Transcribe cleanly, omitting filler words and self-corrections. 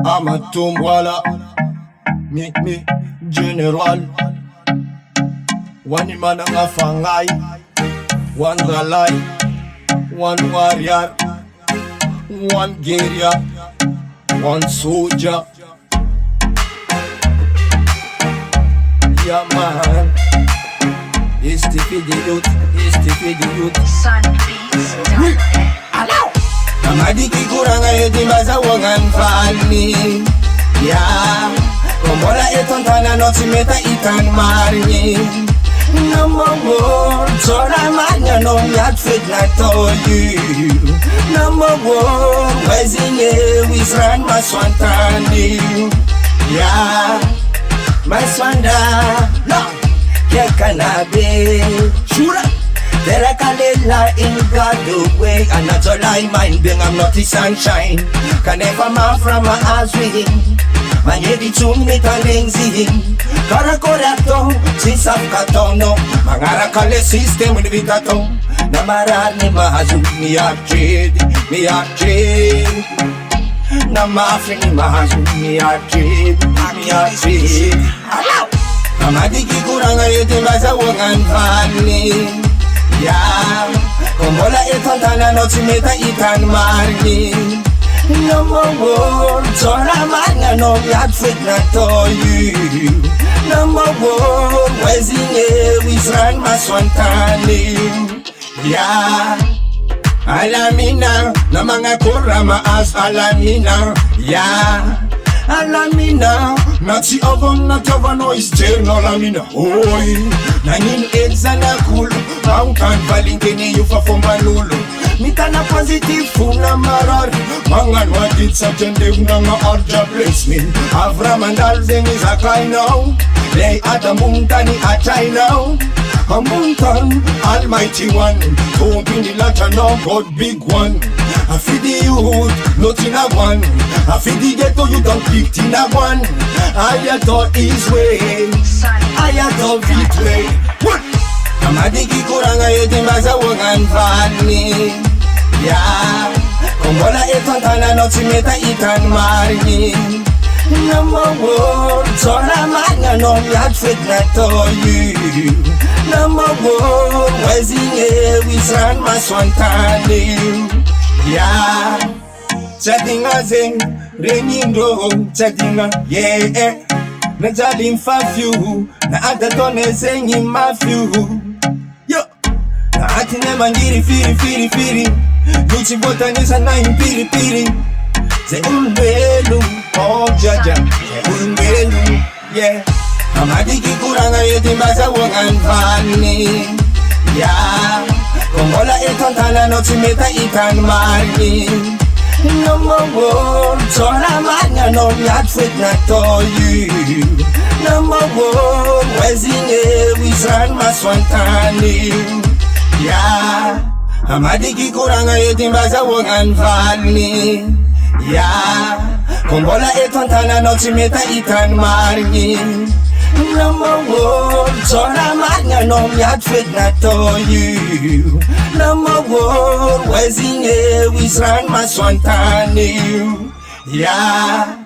Amatumbwala, meet me, General. One man nga fangay, one ralay, one warrior, one guerrilla, one soldier. Yeah man, it's the youth, it's the youth. Sun Beats. Hello. Namadiki kuranga yedimbaza wangan fani. Yeah, kombola etontana notimeta ikan marni. Number one, Zora Manya no yat fit na told you. Number one, Wezinye Wisran Maswantani. Yeah, Maswanda, no, Kekanabe, Shura. There I can live in God the way. And not all I mind being I'm not the sunshine. Can never man from my house ring. Manyedi chumi talengzi. Karakorato, since I've got on no. Mangarakale system with vitato. Namarani mahazu, me a trade, me a trade. Namafri mahazu, me a trade, me a trade. Namadiki kuranga yetimbaza wangan fani. Yeah, kombola etontana notimeta ikan marni. Number one, Zora Manya no yat fit na to you. Number one, Wezinye Wisran Maswantani. Yeah, Alamina, na mga kurama as Alamina. Yeah, Alamina, nati avon na tavano is no Alamina. Oi, nangin edza na kulo, maukan balingeni yufa fombalulu. Mitana positive funa marari, mangan wadid sa tende unanga arja placement. Avram and Alzen is a kind now, lay adamuntani atay now. Amuntan, Almighty One, don't be the latter no God big one. I feed the youth, not in a one. I feed the ghetto, you don't pick in a one. I thought his way, I thought it way. What? Namadiki kuranga yetimbaza wangan fani. Yeah, kombola etontana notimeta ikan marni. Number one, Zora Manya no yat fit na to you. Number one, Wezinye Wisran Maswantani. Yeah, chattinga zing, renyindo chattinga, yeah. Najalim fafu, na adatone zengi mafu. Yo, na atine mangiri firi. Nuchi botanisa na impiri. Ze unbelu, oh jaja, ze unbelu, yeah. Amadiki kuranga yetimbaza wangan fani. Yeah, kombola etontana notimeta ikan marni. Number one, Zora Manya no yat fit na to you. Number one, Wezinye Wisran Maswantani. Yeah, Amadiki kuranga yetimbaza wangan fani. Yeah, kombola etontana notimeta ikan marni. Number one, Zora Manya no yat fit na to you. Number one, Wezinye Wisran Maswantani. Yeah.